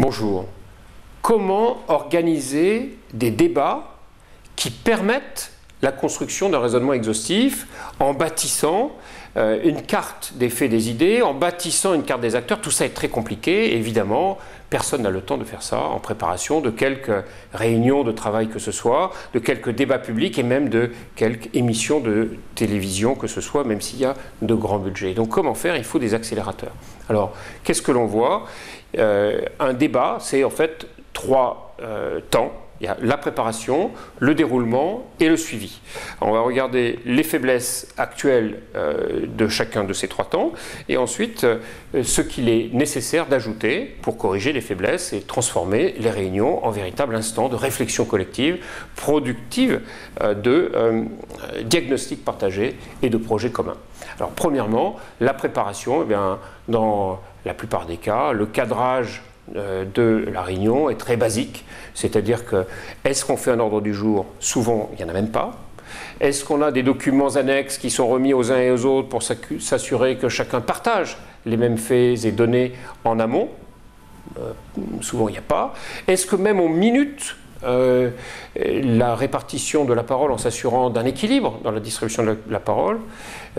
Bonjour. Comment organiser des débats qui permettent la construction d'un raisonnement exhaustif en bâtissant une carte des faits des idées, en bâtissant une carte des acteurs? Tout ça est très compliqué. Évidemment, personne n'a le temps de faire ça en préparation de quelques réunions de travail que ce soit, de quelques débats publics et même de quelques émissions de télévision que ce soit, même s'il y a de grands budgets. Donc comment faire? Il faut des accélérateurs. Alors, qu'est-ce que l'on voit? Un débat, c'est en fait trois temps. Il y a la préparation, le déroulement et le suivi. On va regarder les faiblesses actuelles de chacun de ces trois temps et ensuite ce qu'il est nécessaire d'ajouter pour corriger les faiblesses et transformer les réunions en véritable instant de réflexion collective, productive, de diagnostic partagé et de projets communs. Alors premièrement, la préparation, eh bien, dans la plupart des cas, le cadrage de la réunion est très basique, c'est-à-dire que est-ce qu'on fait un ordre du jour? Souvent, il n'y en a même pas. Est-ce qu'on a des documents annexes qui sont remis aux uns et aux autres pour s'assurer que chacun partage les mêmes faits et données en amont? Souvent, il n'y a pas. Est-ce que même on minute la répartition de la parole en s'assurant d'un équilibre dans la distribution de la parole?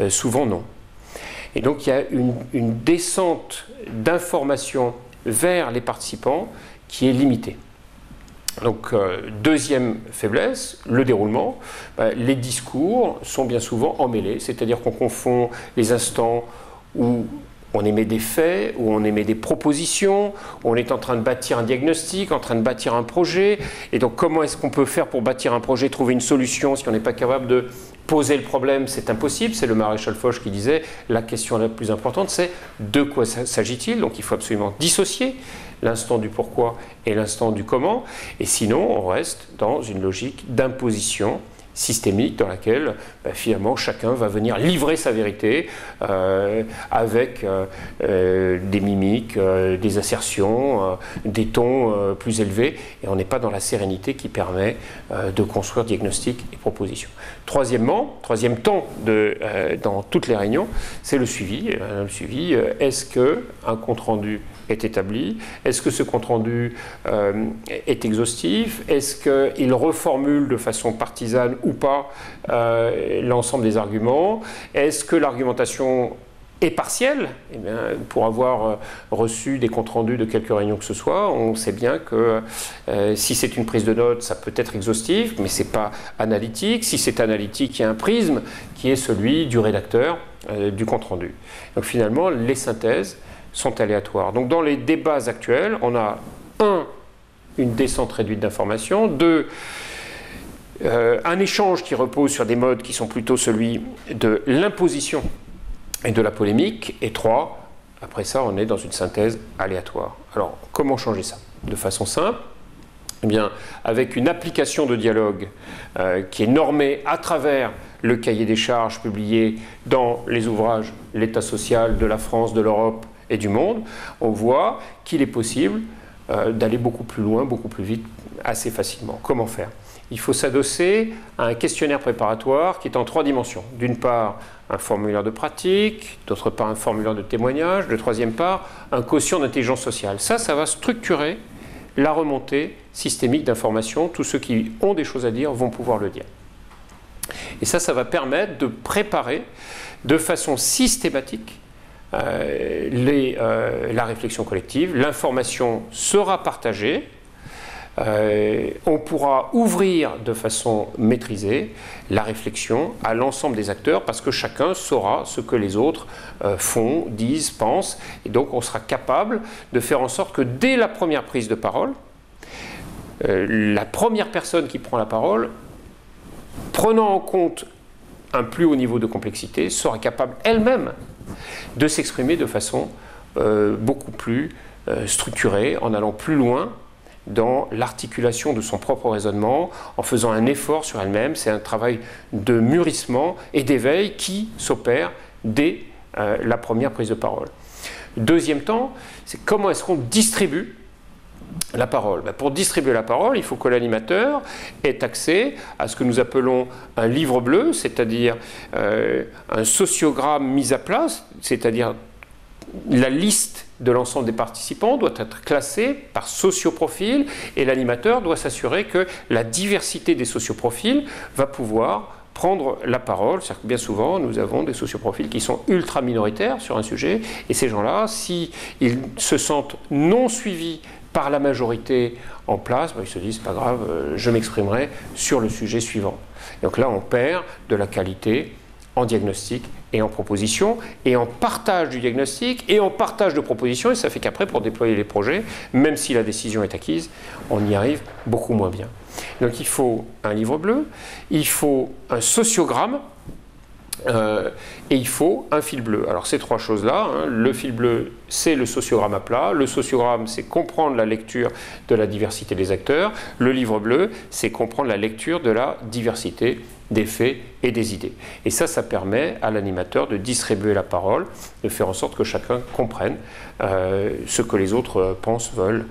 Souvent, non. Et donc, il y a une descente d'informations vers les participants qui est limitée. Donc, deuxième faiblesse, le déroulement. Les discours sont bien souvent emmêlés, c'est-à-dire qu'on confond les instants où on émet des faits, où on émet des propositions, où on est en train de bâtir un diagnostic, en train de bâtir un projet. Et donc, comment est-ce qu'on peut faire pour bâtir un projet, trouver une solution si on n'est pas capable de poser le problème? C'est impossible. C'est le maréchal Foch qui disait la question la plus importante, c'est de quoi s'agit-il? Donc, il faut absolument dissocier l'instant du pourquoi et l'instant du comment. Et sinon, on reste dans une logique d'imposition systémique dans laquelle finalement chacun va venir livrer sa vérité avec des mimiques, des assertions, des tons plus élevés, et on n'est pas dans la sérénité qui permet de construire diagnostic et proposition. Troisième temps dans toutes les réunions, c'est le suivi. Le suivi, est-ce qu'un compte-rendu est établi? Est-ce que ce compte-rendu est exhaustif? Est-ce qu'il reformule de façon partisane ou pas l'ensemble des arguments? Est-ce que l'argumentation est partielle? Eh bien, pour avoir reçu des comptes rendus de quelques réunions que ce soit, on sait bien que si c'est une prise de notes, ça peut être exhaustif, mais ce n'est pas analytique. Si c'est analytique, il y a un prisme qui est celui du rédacteur du compte rendu. Donc finalement, les synthèses sont aléatoires. Donc dans les débats actuels, on a une descente réduite d'informations, un échange qui repose sur des modes qui sont plutôt celui de l'imposition et de la polémique, et après ça, on est dans une synthèse aléatoire. Alors, comment changer ça? De façon simple, eh bien, avec une application de dialogue qui est normée à travers le cahier des charges publié dans les ouvrages L'État social de la France, de l'Europe et du monde, on voit qu'il est possible d'aller beaucoup plus loin, beaucoup plus vite, assez facilement. Comment faire? Il faut s'adosser à un questionnaire préparatoire qui est en 3 dimensions. D'une part, un formulaire de pratique, d'autre part, un formulaire de témoignage, de troisième part, un quotient d'intelligence sociale. Ça va structurer la remontée systémique d'informations. Tous ceux qui ont des choses à dire vont pouvoir le dire. Et ça va permettre de préparer de façon systématique la réflexion collective. L'information sera partagée. On pourra ouvrir de façon maîtrisée la réflexion à l'ensemble des acteurs parce que chacun saura ce que les autres font, disent, pensent, et donc on sera capable de faire en sorte que dès la première prise de parole, la première personne qui prend la parole, prenant en compte un plus haut niveau de complexité, sera capable elle-même de s'exprimer de façon beaucoup plus structurée, en allant plus loin dans l'articulation de son propre raisonnement, en faisant un effort sur elle-même. C'est un travail de mûrissement et d'éveil qui s'opère dès la première prise de parole. Deuxième temps, c'est comment est-ce qu'on distribue la parole. Pour distribuer la parole, il faut que l'animateur ait accès à ce que nous appelons un livre bleu, c'est-à-dire un sociogramme mis à plat, c'est-à-dire la liste de l'ensemble des participants doit être classée par socioprofil et l'animateur doit s'assurer que la diversité des socioprofils va pouvoir prendre la parole. C'est-à-dire que bien souvent, nous avons des socioprofils qui sont ultra minoritaires sur un sujet et ces gens-là, s'ils se sentent non suivis par la majorité en place, ils se disent, pas grave, je m'exprimerai sur le sujet suivant. Donc là, on perd de la qualité en diagnostic et en proposition, et en partage du diagnostic, et en partage de propositions, et ça fait qu'après, pour déployer les projets, même si la décision est acquise, on y arrive beaucoup moins bien. Donc il faut un livre bleu, il faut un sociogramme, et il faut un fil bleu. Alors ces trois choses-là, le fil bleu, c'est le sociogramme à plat, le sociogramme, c'est comprendre la lecture de la diversité des acteurs, le livre bleu, c'est comprendre la lecture de la diversité des faits et des idées. Et ça permet à l'animateur de distribuer la parole, de faire en sorte que chacun comprenne ce que les autres pensent, veulent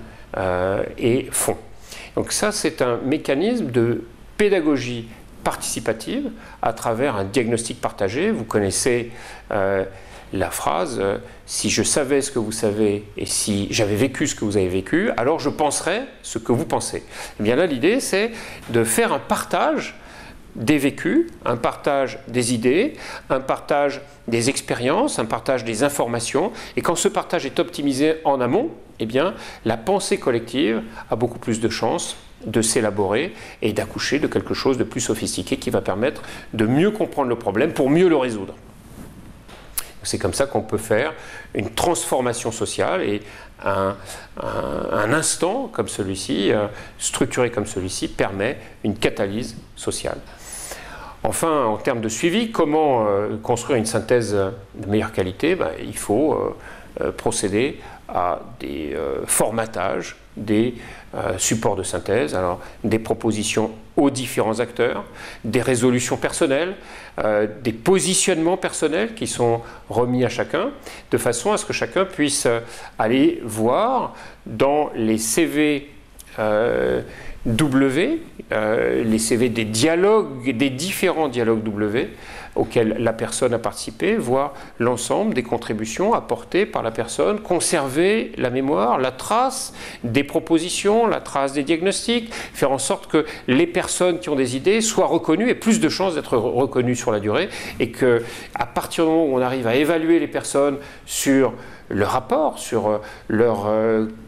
et font. Donc ça, c'est un mécanisme de pédagogie participative à travers un diagnostic partagé. Vous connaissez la phrase « si je savais ce que vous savez et si j'avais vécu ce que vous avez vécu, alors je penserais ce que vous pensez ». Et bien là, l'idée, c'est de faire un partage des vécus, un partage des idées, un partage des expériences, un partage des informations. Et quand ce partage est optimisé en amont, eh bien, la pensée collective a beaucoup plus de chances de s'élaborer et d'accoucher de quelque chose de plus sophistiqué qui va permettre de mieux comprendre le problème pour mieux le résoudre. C'est comme ça qu'on peut faire une transformation sociale et un instant comme celui-ci, structuré comme celui-ci, permet une catalyse sociale. Enfin, en termes de suivi, comment construire une synthèse de meilleure qualité? Il faut procéder à des formatages, des supports de synthèse, alors des propositions aux différents acteurs, des résolutions personnelles, des positionnements personnels qui sont remis à chacun, de façon à ce que chacun puisse aller voir dans les CV W, les CV des dialogues, des différents dialogues W auxquels la personne a participé, voir l'ensemble des contributions apportées par la personne, conserver la mémoire, la trace des propositions, la trace des diagnostics, faire en sorte que les personnes qui ont des idées soient reconnues et plus de chances d'être reconnues sur la durée, et qu'à partir du moment où on arrive à évaluer les personnes sur leur rapport, sur leurs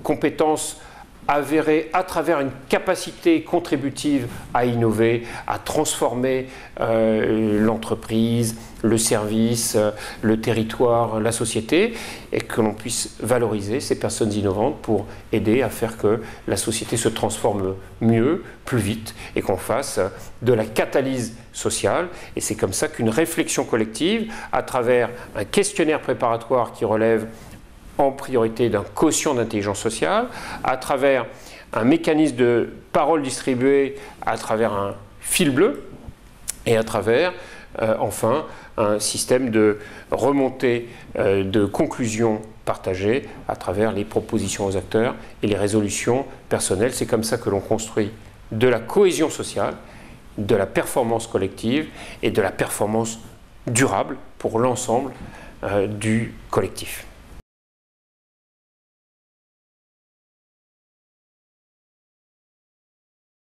compétences avérée à travers une capacité contributive à innover, à transformer l'entreprise, le service, le territoire, la société, et que l'on puisse valoriser ces personnes innovantes pour aider à faire que la société se transforme mieux, plus vite, et qu'on fasse de la catalyse sociale. Et c'est comme ça qu'une réflexion collective, à travers un questionnaire préparatoire qui relève en priorité d'un quotient d'intelligence sociale, à travers un mécanisme de parole distribuée, à travers un fil bleu, et à travers, enfin, un système de remontée de conclusions partagées à travers les propositions aux acteurs et les résolutions personnelles. C'est comme ça que l'on construit de la cohésion sociale, de la performance collective et de la performance durable pour l'ensemble du collectif.